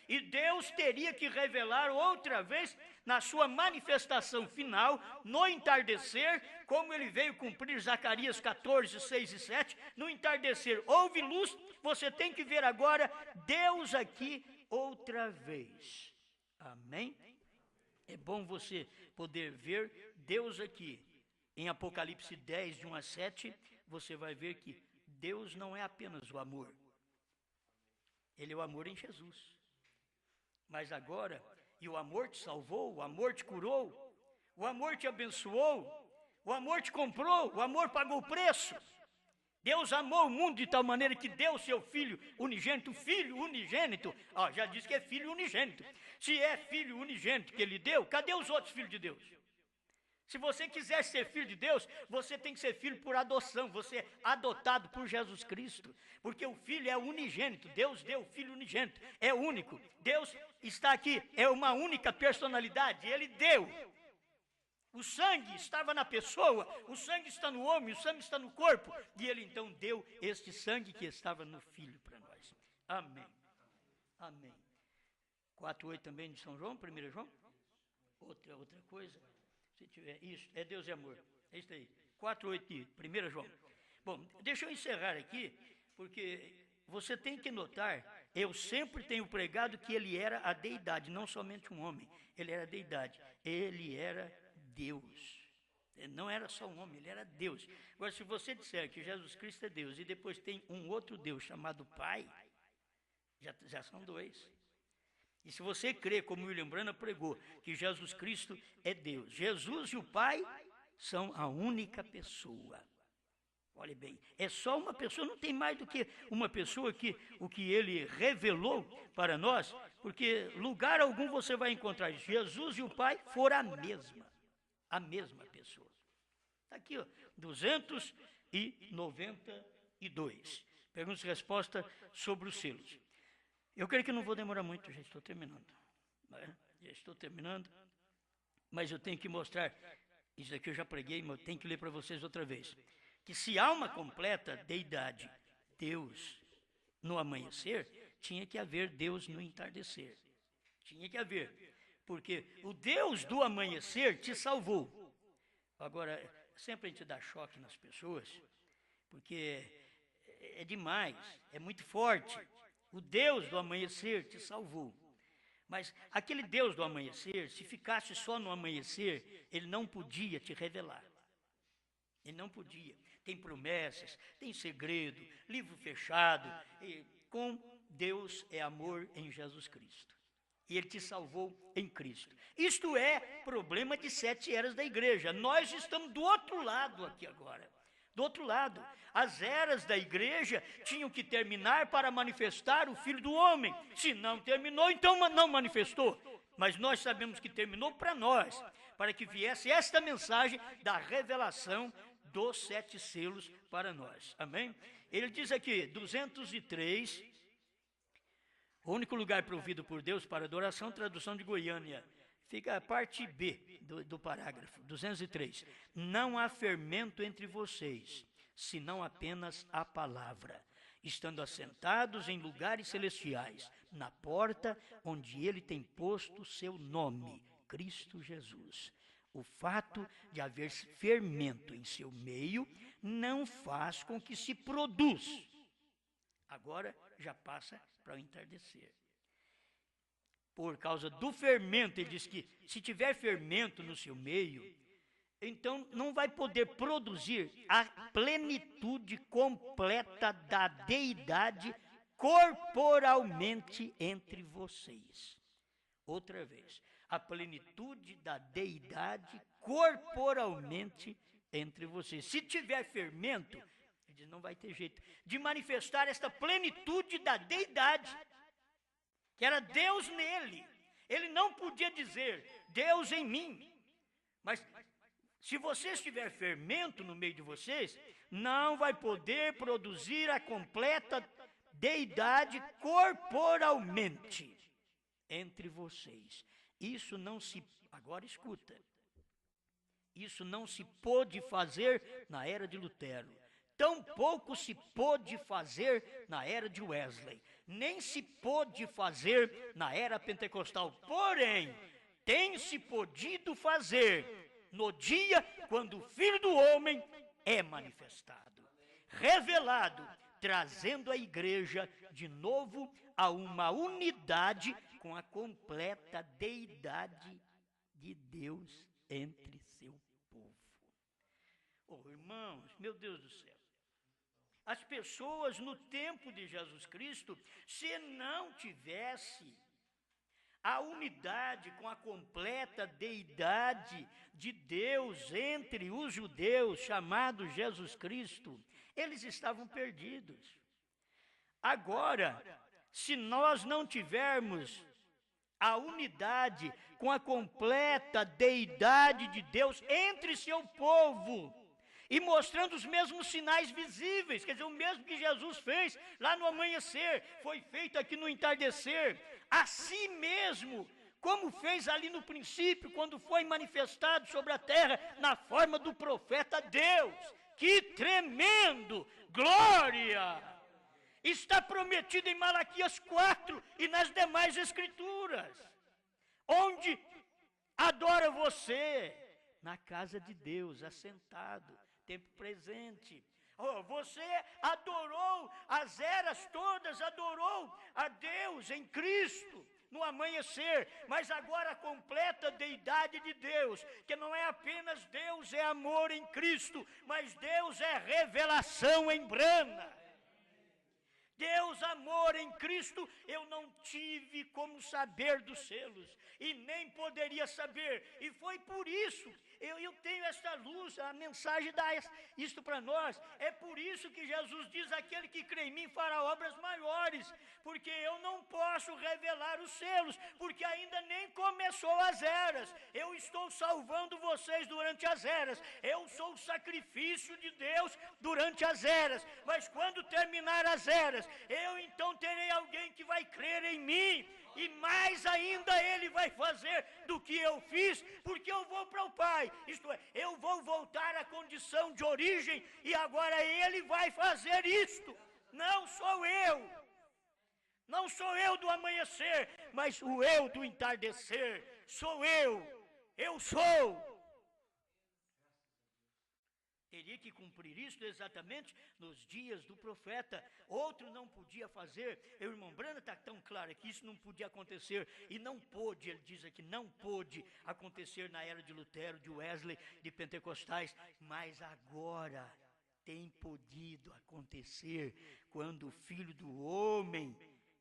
E Deus teria que revelar outra vez na sua manifestação final, no entardecer, como ele veio cumprir Zacarias 14, 6 e 7, no entardecer houve luz, você tem que ver agora Deus aqui outra vez. Amém? É bom você poder ver Deus aqui. Em Apocalipse 10, de 1 a 7, você vai ver que Deus não é apenas o amor. Ele é o amor em Jesus. Mas agora, e o amor te salvou, o amor te curou, o amor te abençoou, o amor te comprou, o amor pagou o preço. Deus amou o mundo de tal maneira que deu seu filho unigênito, já diz que é filho unigênito. Se é filho unigênito que ele deu, cadê os outros filhos de Deus? Se você quiser ser filho de Deus, você tem que ser filho por adoção, você é adotado por Jesus Cristo, porque o filho é unigênito, Deus deu o filho unigênito, é único, Deus está aqui, é uma única personalidade, ele deu. O sangue estava na pessoa, o sangue está no homem, o sangue está no corpo, e ele então deu este sangue que estava no filho para nós. Amém. Amém. 4:8 também de São João, 1 João? Outra coisa. Se tiver isso, é Deus e amor. É isso aí. 4:8 de 1 João. Bom, deixa eu encerrar aqui, porque você tem que notar, eu sempre tenho pregado que ele era a deidade, não somente um homem, ele era a deidade, ele era Deus. Ele não era só um homem, ele era Deus. Agora, se você disser que Jesus Cristo é Deus e depois tem um outro Deus chamado Pai, já são dois. E se você crê, como William Branham pregou, que Jesus Cristo é Deus, Jesus e o Pai são a única pessoa. Olhe bem, é só uma pessoa, não tem mais do que uma pessoa que o que ele revelou para nós, porque lugar algum você vai encontrar Jesus e o Pai foram a mesma pessoa. Está aqui, ó, 292. Perguntas e respostas sobre os selos. Eu creio que não vou demorar muito, já estou terminando. Mas eu tenho que mostrar, isso aqui eu já preguei, mas eu tenho que ler para vocês outra vez. Que se há uma completa deidade, Deus no amanhecer, tinha que haver Deus no entardecer. Tinha que haver. Porque o Deus do amanhecer te salvou. Agora, sempre a gente dá choque nas pessoas, porque é demais, é muito forte. O Deus do amanhecer te salvou. Mas aquele Deus do amanhecer, se ficasse só no amanhecer, ele não podia te revelar. Ele não podia. Tem promessas, tem segredo, livro fechado. Com Deus é amor em Jesus Cristo. E ele te salvou em Cristo. Isto é problema de 7 eras da igreja. Nós estamos do outro lado aqui agora. Do outro lado, as eras da igreja tinham que terminar para manifestar o Filho do Homem. Se não terminou, então não manifestou. Mas nós sabemos que terminou para nós, para que viesse esta mensagem da revelação dos 7 selos para nós. Amém? Ele diz aqui, 203, o único lugar provido por Deus para adoração, tradução de Goiânia. Fica a parte B do parágrafo, 203. Não há fermento entre vocês, senão apenas a palavra, estando assentados em lugares celestiais, na porta onde ele tem posto seu nome, Cristo Jesus. O fato de haver fermento em seu meio não faz com que se produza. Agora já passa para o entardecer. Por causa do fermento, ele diz que se tiver fermento no seu meio, então não vai poder produzir a plenitude completa da deidade corporalmente entre vocês. Outra vez, a plenitude da deidade corporalmente entre vocês. Se tiver fermento, ele diz, não vai ter jeito de manifestar esta plenitude da deidade, que era Deus nele. Ele não podia dizer, Deus em mim. Mas se vocês tiver fermento no meio de vocês, não vai poder produzir a completa deidade corporalmente entre vocês. Isso não se... Agora escuta. Isso não se pôde fazer na era de Lutero. Tampouco se pôde fazer na era de Wesley. Nem se pôde fazer na era pentecostal. Porém, tem se podido fazer no dia quando o Filho do Homem é manifestado, revelado, trazendo a igreja de novo a uma unidade com a completa deidade de Deus entre seu povo. Oh, irmãos, meu Deus do céu. As pessoas no tempo de Jesus Cristo, se não tivesse a unidade com a completa deidade de Deus entre os judeus, chamado Jesus Cristo, eles estavam perdidos. Agora, se nós não tivermos a unidade com a completa deidade de Deus entre seu povo, e mostrando os mesmos sinais visíveis, quer dizer, o mesmo que Jesus fez lá no amanhecer, foi feito aqui no entardecer, assim mesmo, como fez ali no princípio, quando foi manifestado sobre a terra, na forma do profeta Deus. Que tremendo! Glória! Está prometido em Malaquias 4 e nas demais escrituras, onde adora você, na casa de Deus, assentado, tempo presente. Oh, você adorou as eras todas, adorou a Deus em Cristo no amanhecer, mas agora a completa deidade de Deus, que não é apenas Deus é amor em Cristo, mas Deus é revelação em Brana. Deus, amor em Cristo, eu não tive como saber dos selos, e nem poderia saber, e foi por isso, eu tenho esta luz, a mensagem dá isto para nós, é por isso que Jesus diz, aquele que crê em mim fará obras maiores, porque eu não posso revelar os selos, porque ainda nem começou as eras, eu estou salvando vocês durante as eras, eu sou o sacrifício de Deus durante as eras, mas quando terminar as eras, eu então terei alguém que vai crer em mim, e mais ainda ele vai fazer do que eu fiz, porque eu vou para o Pai, isto é, eu vou voltar à condição de origem, e agora ele vai fazer isto, não sou eu do amanhecer, mas o eu do entardecer, sou eu sou. Teria que cumprir isso exatamente nos dias do profeta. Outro não podia fazer. O irmão Brana está tão claro que isso não podia acontecer. E não pôde, ele diz aqui, não pôde acontecer na era de Lutero, de Wesley, de Pentecostais. Mas agora tem podido acontecer quando o Filho do Homem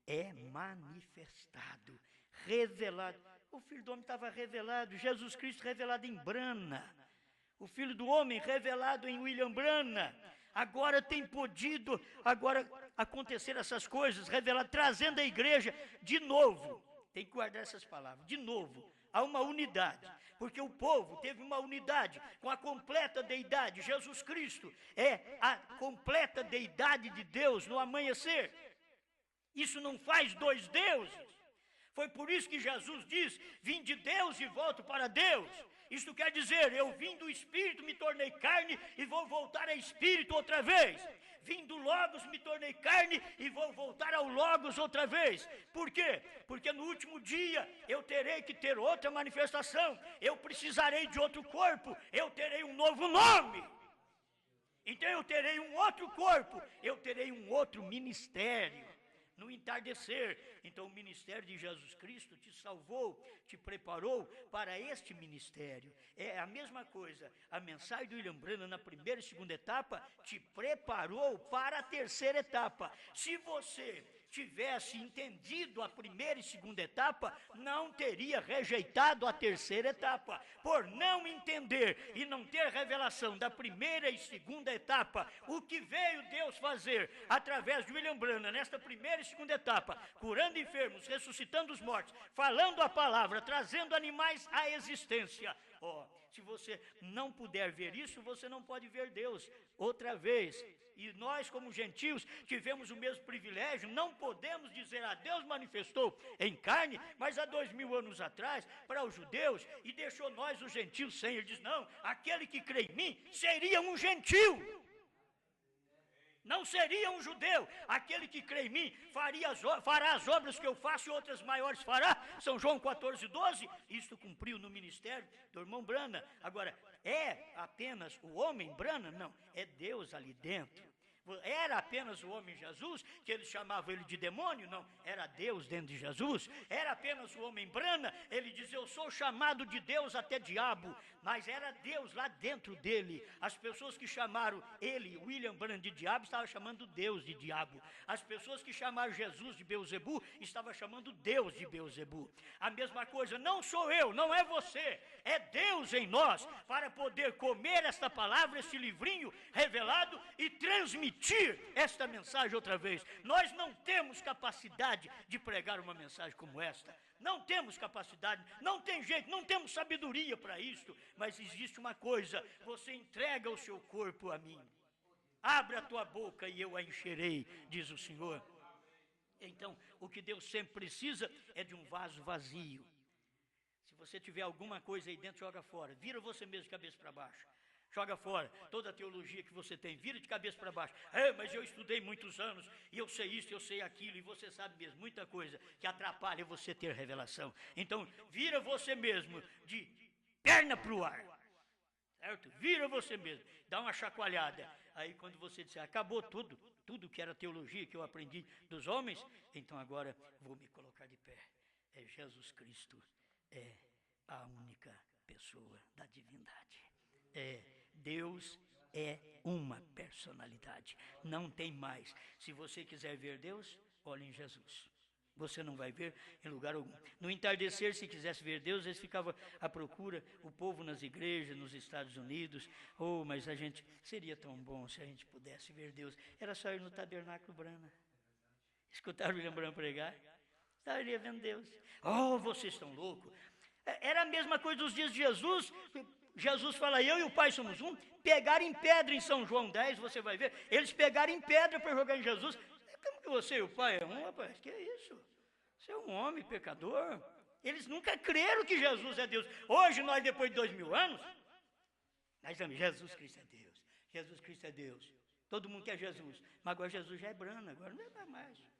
é manifestado, revelado. O Filho do Homem estava revelado, Jesus Cristo revelado em Brana. O Filho do Homem revelado em William Branham, agora tem podido acontecer essas coisas, revelado, trazendo a igreja de novo, tem que guardar essas palavras, de novo, a uma unidade, porque o povo teve uma unidade com a completa deidade, Jesus Cristo é a completa deidade de Deus no amanhecer, isso não faz dois deuses, foi por isso que Jesus diz, vim de Deus e volto para Deus. Isto quer dizer, eu vim do Espírito, me tornei carne e vou voltar a Espírito outra vez. Vim do Logos, me tornei carne e vou voltar ao Logos outra vez. Por quê? Porque no último dia eu terei que ter outra manifestação. Eu precisarei de outro corpo, eu terei um novo nome. Então eu terei um outro corpo, eu terei um outro ministério. No entardecer, então o ministério de Jesus Cristo te salvou, te preparou para este ministério. É a mesma coisa, a mensagem do William Branham na primeira e segunda etapa te preparou para a terceira etapa. Se você tivesse entendido a primeira e segunda etapa, não teria rejeitado a terceira etapa. Por não entender e não ter revelação da primeira e segunda etapa, o que veio Deus fazer através de William Branham nesta primeira e segunda etapa, curando enfermos, ressuscitando os mortos, falando a palavra, trazendo animais à existência. Se você não puder ver isso, você não pode ver Deus outra vez. e nós, como gentios, tivemos o mesmo privilégio. Não podemos dizer a Deus manifestou em carne, mas há 2000 anos atrás, para os judeus, e deixou nós, os gentios, sem. Ele diz, não, aquele que crê em mim seria um gentil. Não seria um judeu. Aquele que crê em mim fará as obras que eu faço e outras maiores fará. São João 14:12. Isto cumpriu no ministério do irmão Brana. Agora, é apenas o homem Brana? Não, é Deus ali dentro. Era apenas o homem Jesus, que eles chamavam ele de demônio? Não, era Deus dentro de Jesus. Era apenas o homem Brana? Ele diz, eu sou chamado de Deus até diabo. Mas era Deus lá dentro dele. As pessoas que chamaram ele, William Branham, de diabo, estavam chamando Deus de diabo. As pessoas que chamaram Jesus de Beelzebu, estavam chamando Deus de Beelzebu. A mesma coisa, não sou eu, não é você, é Deus em nós, para poder comer esta palavra, esse livrinho revelado e transmitir esta mensagem outra vez. Nós não temos capacidade de pregar uma mensagem como esta. Não temos capacidade, não tem jeito, não temos sabedoria para isto. Mas existe uma coisa, você entrega o seu corpo a mim. Abre a tua boca e eu a encherei, diz o Senhor. Então, o que Deus sempre precisa é de um vaso vazio. Se você tiver alguma coisa aí dentro, joga fora. Vira você mesmo de cabeça para baixo. Joga fora toda a teologia que você tem, vira de cabeça para baixo. Mas eu estudei muitos anos, e eu sei isso, eu sei aquilo, e você sabe mesmo, muita coisa que atrapalha você ter revelação. Então, vira você mesmo de perna para o ar, certo? Vira você mesmo, dá uma chacoalhada. Aí quando você disser, acabou tudo que era teologia que eu aprendi dos homens, então agora vou me colocar de pé. Jesus Cristo é a única pessoa da divindade. Deus é uma personalidade, não tem mais. Se você quiser ver Deus, olhe em Jesus. Você não vai ver em lugar algum. No entardecer, se quisesse ver Deus, eles ficavam à procura, o povo nas igrejas, nos Estados Unidos. Mas a gente, seria tão bom se a gente pudesse ver Deus. Era só ir no Tabernáculo Brana. Escutaram o William Branham pregar? Estaria vendo Deus. Vocês estão loucos. Era a mesma coisa dos dias de Jesus. Jesus fala, eu e o Pai somos um. Pegaram em pedra em São João 10, você vai ver. Eles pegaram em pedra para jogar em Jesus. Como que você e o Pai é um, rapaz? Que é isso? Você é um homem pecador. Eles nunca creram que Jesus é Deus. Hoje, nós, depois de 2000 anos, nós estamos, Jesus Cristo é Deus. Jesus Cristo é Deus. Todo mundo quer Jesus. Mas agora Jesus já é Brana, agora não é mais.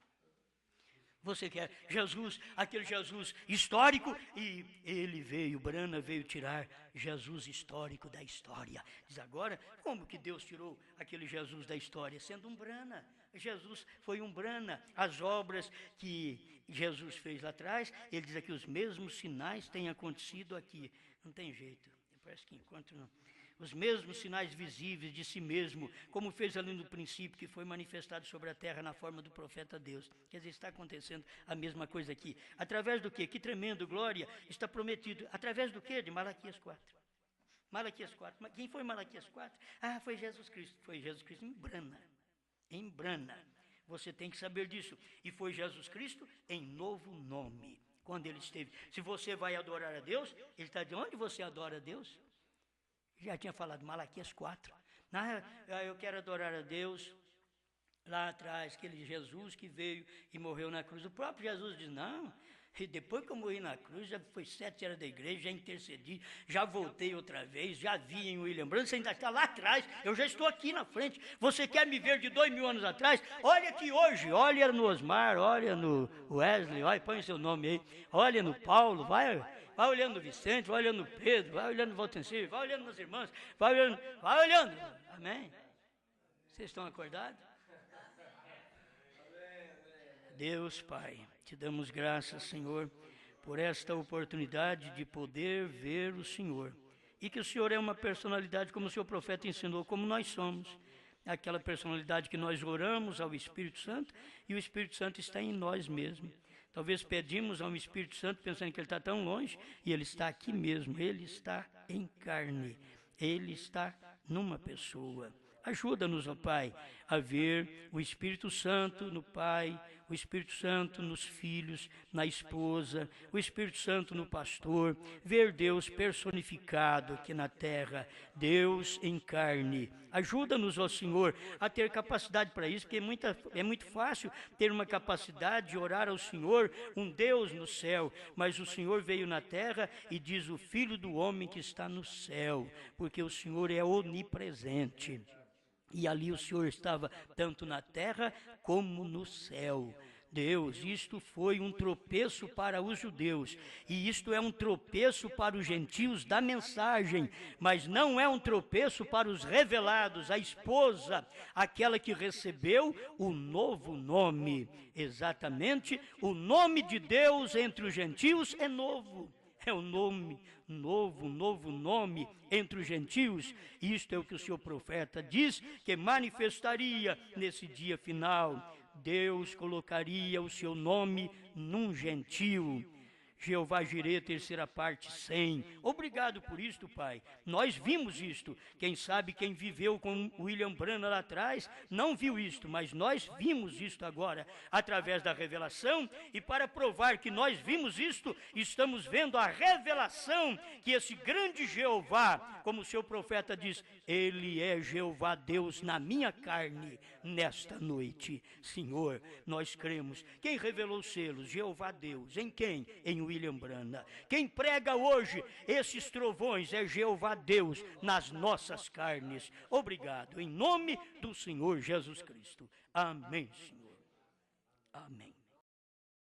Você quer Jesus, aquele Jesus histórico, e ele veio, Brana veio tirar Jesus histórico da história. Diz agora, como que Deus tirou aquele Jesus da história? Sendo um Brana. Jesus foi um Brana. As obras que Jesus fez lá atrás, ele diz aqui, os mesmos sinais têm acontecido aqui. Não tem jeito, parece que enquanto não... Os mesmos sinais visíveis de si mesmo, como fez ali no princípio, que foi manifestado sobre a terra na forma do profeta Deus. Quer dizer, está acontecendo a mesma coisa aqui. Através do quê? Que tremendo, glória, está prometido. Através do quê? De Malaquias 4. Malaquias 4. Quem foi Malaquias 4? Foi Jesus Cristo. Foi Jesus Cristo em Brana. Em Brana. Você tem que saber disso. E foi Jesus Cristo em novo nome. Quando ele esteve. Se você vai adorar a Deus, ele está de onde você adora a Deus? Já tinha falado, Malaquias 4. Eu quero adorar a Deus lá atrás, aquele Jesus que veio e morreu na cruz. O próprio Jesus diz, não, e depois que eu morri na cruz, já foi 7 horas da igreja, já intercedi, já voltei outra vez, já vi em William Branham, você ainda está lá atrás, eu já estou aqui na frente. Você quer me ver de 2000 anos atrás? Olha aqui hoje, olha no Osmar, olha no Wesley, olha, põe seu nome aí, olha no Paulo, vai olhando no Vicente, vai olhando no Pedro, vai olhando no Valtencir, vai olhando nas irmãs, vai olhando. Amém? Vocês estão acordados? Deus, Pai, te damos graças, Senhor, por esta oportunidade de poder ver o Senhor. E que o Senhor é uma personalidade, como o seu profeta ensinou, como nós somos. Aquela personalidade que nós oramos ao Espírito Santo, e o Espírito Santo está em nós mesmos. Talvez pedimos ao Espírito Santo pensando que ele está tão longe, e ele está aqui mesmo, ele está em carne, ele está numa pessoa. Ajuda-nos, ó Pai, a ver o Espírito Santo no Pai, o o Espírito Santo nos filhos, na esposa, o Espírito Santo no pastor, ver Deus personificado aqui na terra, Deus em carne. Ajuda-nos, ó Senhor, a ter capacidade para isso, porque é muito fácil ter uma capacidade de orar ao Senhor, um Deus no céu, mas o Senhor veio na terra e diz o Filho do homem que está no céu, porque o Senhor é onipresente. E ali o Senhor estava tanto na terra como no céu. Deus, isto foi um tropeço para os judeus, e isto é um tropeço para os gentios da mensagem, mas não é um tropeço para os revelados, a esposa, aquela que recebeu o novo nome. Exatamente, o nome de Deus entre os gentios é novo. É o nome novo, novo nome entre os gentios. Isto é o que o Senhor profeta diz, que manifestaria nesse dia final. Deus colocaria o seu nome num gentio. Jeová Jirê, terceira parte, 100. Obrigado por isto, Pai. Nós vimos isto. Quem sabe quem viveu com William Branham lá atrás não viu isto, mas nós vimos isto agora, através da revelação, e para provar que nós vimos isto, estamos vendo a revelação que esse grande Jeová, como o seu profeta diz, ele é Jeová Deus na minha carne, nesta noite. Senhor, nós cremos. Quem revelou os selos? Jeová Deus. Em quem? Em William Branham. Quem prega hoje esses trovões é Jeová Deus nas nossas carnes. Obrigado, em nome do Senhor Jesus Cristo. Amém, Senhor. Amém.